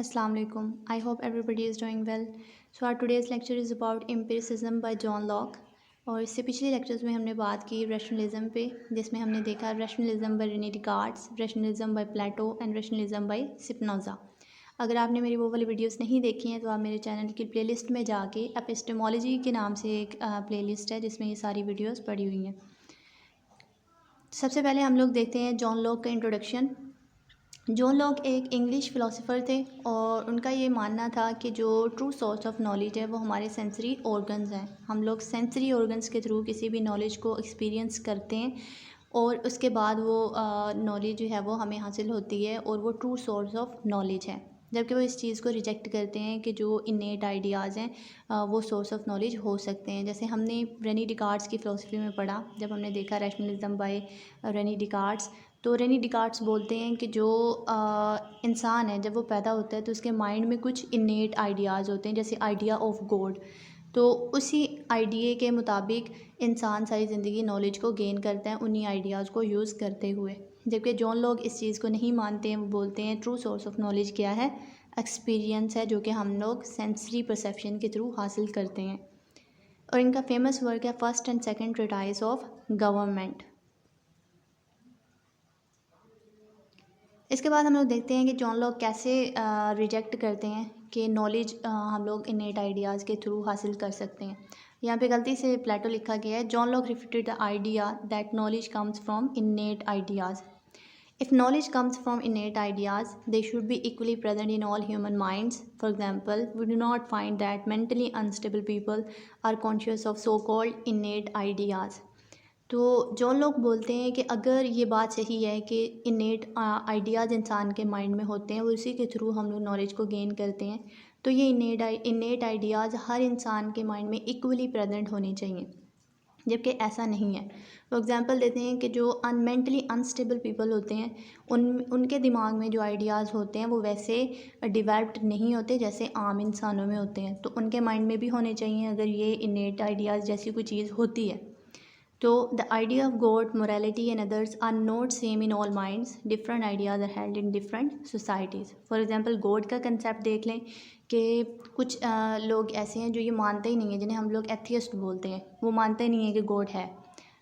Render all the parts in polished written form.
Assalamu alaikum. I hope everybody is doing well. So our today's lecture is about empiricism by John Locke. और इससे पिछले lectures में हमने बात की रैशनलिज्म पे, जिसमें हमने देखा rationalism by Rene Descartes, rationalism by Plato and rationalism by Spinoza. अगर आपने मेरी वो वाली वीडियोस नहीं देखी हैं तो आप मेरे चैनल की प्लेलिस्ट में जाके एपिस्टेमोलॉजी के नाम से एक प्लेलिस्ट है जिसमें ये सारी वीडियोस पड़ी हुई हैं। सबसे पहले हम लोग देखते हैं जॉन लॉक का इंट्रोडक्शन। जॉन लॉक एक इंग्लिश फ़िलासफ़र थे और उनका ये मानना था कि जो ट्रू सोर्स ऑफ नॉलेज है वो हमारे सेंसरी ऑर्गन्स हैं। हम लोग सेंसरी ऑर्गन्स के थ्रू किसी भी नॉलेज को एक्सपीरियंस करते हैं और उसके बाद वो नॉलेज जो है वो हमें हासिल होती है और वो ट्रू सोर्स ऑफ नॉलेज है। जबकि वो इस चीज़ को रिजेक्ट करते हैं कि जो इनेट आइडियाज़ हैं वो सोर्स ऑफ नॉलेज हो सकते हैं। जैसे हमने रेनी डिकार्ड्स की फ़िलासफ़ी में पढ़ा, जब हमने देखा रैशनलिज्म बाय रेनी डिकार्ड्स, तो रेनी डिकार्ड्स बोलते हैं कि जो इंसान है जब वो पैदा होता है तो उसके माइंड में कुछ इनेट आइडियाज़ होते हैं, जैसे आइडिया ऑफ गॉड। तो उसी आइडिया के मुताबिक इंसान सारी ज़िंदगी नॉलेज को गेन करता है उन्हीं आइडियाज़ को यूज़ करते हुए। जबकि जॉन लोग इस चीज़ को नहीं मानते हैं, वो बोलते हैं ट्रू सोर्स ऑफ नॉलेज क्या है, एक्सपीरियंस है, जो कि हम लोग सेंसरी परसेप्शन के थ्रू हासिल करते हैं। और इनका फेमस वर्क है first and second treatise of government. इसके बाद हम लोग देखते हैं कि जॉन लॉक कैसे रिजेक्ट करते हैं कि नॉलेज हम लोग इनेट आइडियाज़ के थ्रू हासिल कर सकते हैं। यहाँ पे गलती से प्लेटो लिखा गया है। John Locke refuted the idea that knowledge comes from इनेट ideas. If knowledge comes from innate ideas, they should be equally present in all human minds. For example, we do not find that mentally unstable people are conscious of so-called innate ideas. तो जो लोग बोलते हैं कि अगर ये बात सही है कि इनेट आइडियाज़ इंसान के माइंड में होते हैं, वो उसी के थ्रू हम लोग नॉलेज को गेन करते हैं, तो ये इनेट आइडियाज़ हर इंसान के माइंड में इक्वली प्रेजेंट होने चाहिए, जबकि ऐसा नहीं है। फॉर एग्ज़ाम्पल देते हैं कि जो मेंटली अनस्टेबल पीपल होते हैं उनके दिमाग में जो आइडियाज़ होते हैं वो वैसे डिवेल्प्ड नहीं होते जैसे आम इंसानों में होते हैं, तो उनके माइंड में भी होने चाहिए अगर ये इनेट आइडियाज़ जैसी कोई चीज़ होती है। तो the idea of God, morality and others are not same in all minds, different ideas are held in different societies. For example God का कंसेप्ट देख लें कि कुछ लोग ऐसे हैं जो ये मानते ही नहीं हैं, जिन्हें हम लोग एथियस्ट बोलते हैं, वो मानते नहीं हैं कि गॉड है,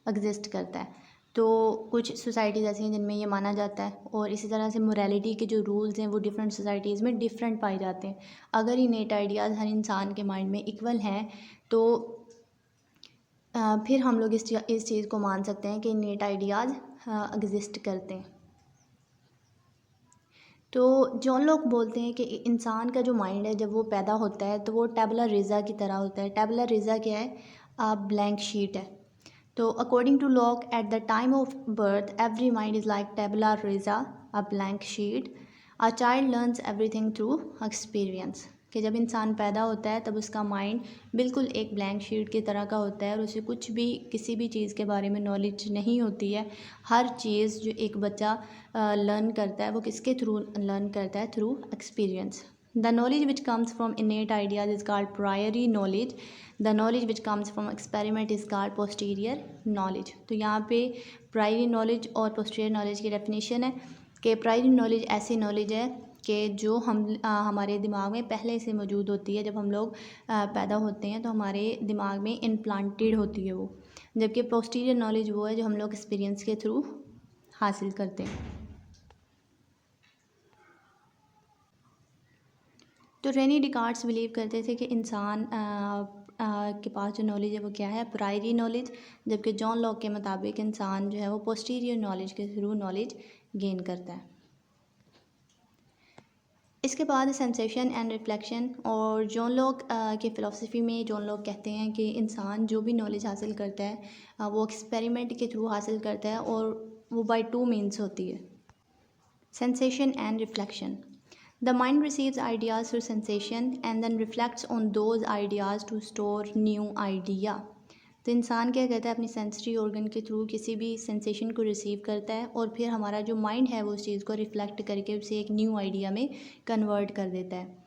एग्जिस्ट करता है। तो कुछ सोसाइटीज़ ऐसी हैं जिनमें ये माना जाता है, और इसी तरह से मोरालिटी के जो रूल्स हैं वो डिफरेंट सोसाइटीज़ में डिफरेंट पाए जाते हैं। अगर इनेट आइडियाज़ हर इंसान के माइंड में इक्वल हैं तो फिर हम लोग इस चीज़ को मान सकते हैं कि इनेट आइडियाज़ एग्जिस्ट करते हैं। तो जॉन लॉक बोलते हैं कि इंसान का जो माइंड है जब वो पैदा होता है तो वो टैबुला रेज़ा की तरह होता है। टैबुला रेज़ा क्या है? ब्लैंक शीट है। तो according to Locke, at the time of birth every mind is like tabula rasa, a blank sheet. A child learns everything through experience. कि जब इंसान पैदा होता है तब उसका माइंड बिल्कुल एक ब्लैंक शीट की तरह का होता है और उसे कुछ भी किसी भी चीज़ के बारे में नॉलेज नहीं होती है। हर चीज़ जो एक बच्चा लर्न करता है वो किसके थ्रू लर्न करता है? Through experience. The knowledge which comes from इनेट ideas is called priori knowledge. The knowledge which comes from experiment is called posterior knowledge. तो यहाँ पे प्रायरी नॉलेज और पोस्टीरियर नॉलेज की डेफिनेशन है कि प्रायरी नॉलेज ऐसी नॉलेज है कि जो हमारे दिमाग में पहले से मौजूद होती है। जब हम लोग पैदा होते हैं तो हमारे दिमाग में इम्प्लांटेड होती है वो, जबकि पोस्टीरियर नॉलेज वो है जो हम लोग एक्सपीरियंस के थ्रू हासिल करते हैं। तो रेनी डिकार्ड्स बिलीव करते थे कि इंसान के पास जो नॉलेज है वो क्या है? Priori knowledge. जबकि जॉन लॉक के मुताबिक इंसान जो है वो पोस्टीरियर नॉलेज के थ्रू नॉलेज गेन करता है। इसके बाद सेंसेशन एंड रिफ्लेक्शन। और जॉन लॉक के फ़िलासफ़ी में जॉन लॉक कहते हैं कि इंसान जो भी नॉलेज हासिल करता है वो एक्सपेरिमेंट के थ्रू हासिल करता है और वो बाय टू मीन्स होती है, sensation and reflection. The mind receives ideas through sensation and then reflects on those ideas to store new idea. तो इंसान क्या करता है? अपनी सेंसरी ऑर्गन के थ्रू किसी भी सेंसेशन को रिसीव करता है और फिर हमारा जो माइंड है वो उस चीज़ को रिफ्लेक्ट करके उसे एक न्यू आइडिया में कन्वर्ट कर देता है।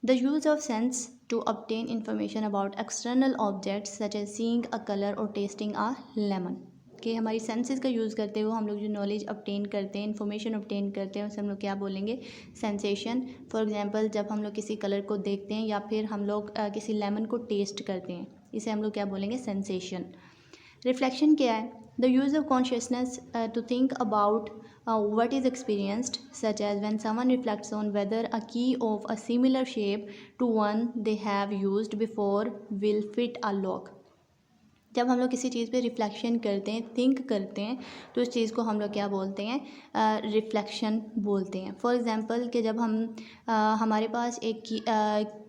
The use of sense to obtain information about external objects such as seeing a color or tasting a lemon। कि हमारी सेंसेस का यूज़ करते हुए हम लोग जो नॉलेज ऑब्टेन करते हैं, इन्फॉर्मेशन ऑब्टेन करते हैं, उसे हम लोग क्या बोलेंगे, सेंसेशन। फॉर एग्जांपल जब हम लोग किसी कलर को देखते हैं या फिर हम लोग किसी लेमन को टेस्ट करते हैं, इसे हम लोग क्या बोलेंगे, सेंसेशन। रिफ्लेक्शन क्या है, the use of consciousness to think about what is experienced, such as when someone reflects on whether a key of a similar shape to one they have used before will fit a lock। जब हम लोग किसी चीज़ पे reflection करते हैं, think करते हैं, तो उस चीज़ को हम लोग क्या बोलते हैं, रिफ्लेक्शन बोलते हैं। फॉर एग्ज़ाम्पल कि जब हमारे पास एक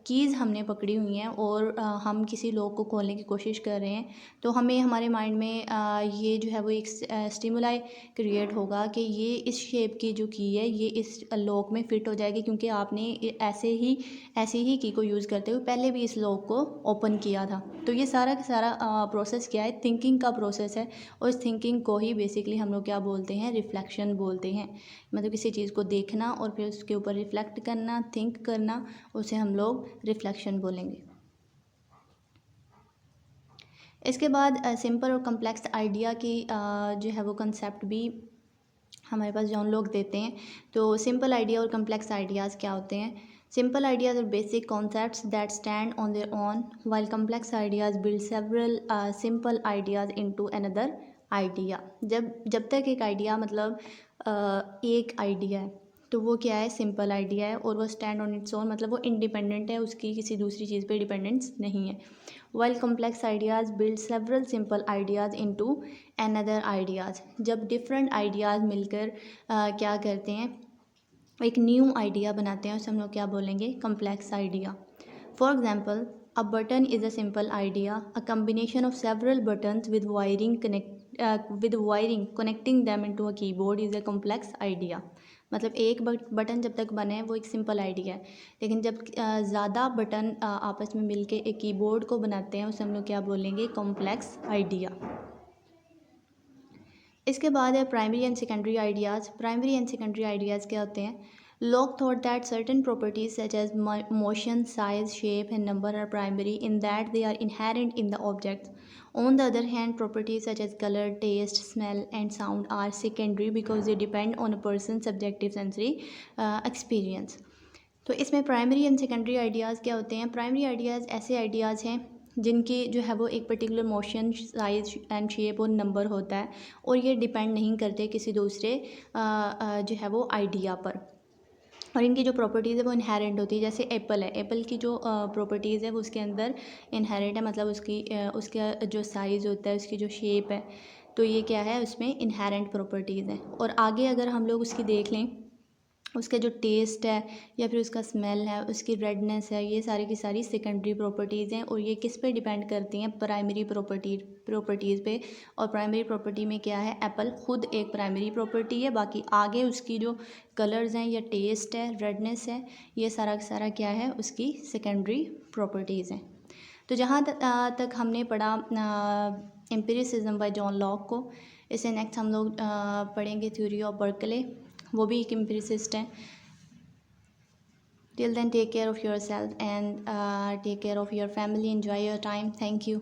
कीज़ हमने पकड़ी हुई हैं और हम किसी लॉक को खोलने की कोशिश कर रहे हैं, तो हमें हमारे माइंड में ये जो है वो एक स्टिमुलाई क्रिएट होगा कि ये इस शेप की जो की है ये इस लॉक में फ़िट हो जाएगी, क्योंकि आपने ऐसे ही की को यूज़ करते हुए पहले भी इस लॉक को ओपन किया था। तो ये सारा का सारा प्रोसेस क्या है, थिंकिंग का प्रोसेस है, और इस थिंकिंग को ही बेसिकली हम लोग क्या बोलते हैं, रिफ्लेक्शन बोलते हैं। मतलब किसी चीज़ को देखना और फिर उसके ऊपर रिफ्लेक्ट करना, थिंक करना, उसे हम लोग रिफ्लेक्शन बोलेंगे। इसके बाद सिंपल और कम्प्लेक्स आइडिया की जो है वो कंसेप्ट भी हमारे पास जॉन लोग देते हैं। तो सिंपल आइडिया और कम्प्लेक्स आइडियाज़ क्या होते हैं, simple ideas are basic concepts that stand on their own, while complex ideas build several simple ideas into another idea। जब तक एक आइडिया मतलब एक आइडिया है तो वो क्या है, सिंपल आइडिया है, और वो स्टैंड ऑन इट्स ओन, मतलब वो इंडिपेंडेंट है, उसकी किसी दूसरी चीज़ पे डिपेंडेंस नहीं है। while complex ideas build several simple ideas into another ideas। जब डिफरेंट आइडियाज़ मिलकर क्या करते हैं, एक न्यू आइडिया बनाते हैं, उसे हम लोग क्या बोलेंगे, complex idea. For example a button is a simple idea, a combination of several buttons with wiring connecting them into a keyboard is a complex idea. मतलब एक बटन जब तक बने वो एक सिंपल आइडिया है, लेकिन जब ज़्यादा बटन आपस में मिलके एक कीबोर्ड को बनाते हैं, उसे हम लोग क्या बोलेंगे, कॉम्प्लेक्स आइडिया। इसके बाद है primary and secondary ideas. Primary and secondary ideas क्या होते हैं, Locke thought that certain properties such as motion, size, shape and number are primary in that they are inherent in the objects. On the other hand properties such as colour, taste, smell and sound are secondary because they depend on a person subjective sensory experience. तो इसमें primary and secondary ideas क्या होते हैं, primary ideas ऐसे ideas हैं जिनकी जो है वो एक particular motion, size and shape और नंबर होता है, और ये डिपेंड नहीं करते किसी दूसरे जो है वो आइडिया पर, और इनकी जो प्रॉपर्टीज़ है वो इनहेरेंट होती है। जैसे एप्पल है, एप्पल की जो प्रॉपर्टीज़ है वो उसके अंदर इनहेरेंट है, मतलब उसका जो साइज़ होता है, उसकी जो शेप है, तो ये क्या है, उसमें इनहेरेंट प्रॉपर्टीज़ है। और आगे अगर हम लोग उसकी देख लें, उसका जो टेस्ट है या फिर उसका स्मेल है, उसकी रेडनेस है, ये सारी की सारी सेकेंडरी प्रॉपर्टीज़ हैं, और ये किस पे डिपेंड करती हैं, प्राइमरी प्रॉपर्टीज़ पे। और प्राइमरी प्रॉपर्टी में क्या है, एप्पल खुद एक प्राइमरी प्रॉपर्टी है, बाकी आगे उसकी जो कलर्स हैं या टेस्ट है, रेडनेस है, ये सारा का सारा क्या है, उसकी सेकेंडरी प्रॉपर्टीज़ हैं। तो जहाँ तक हमने पढ़ा एम्पिरिसिज्म बाय जॉन लॉक को, इसे नेक्स्ट हम लोग पढ़ेंगे थ्योरी ऑफ बर्कले, वो भी एक एम्पिरिसिस्ट हैं। Till then take care of yourself and take care of your family, enjoy your time, thank you.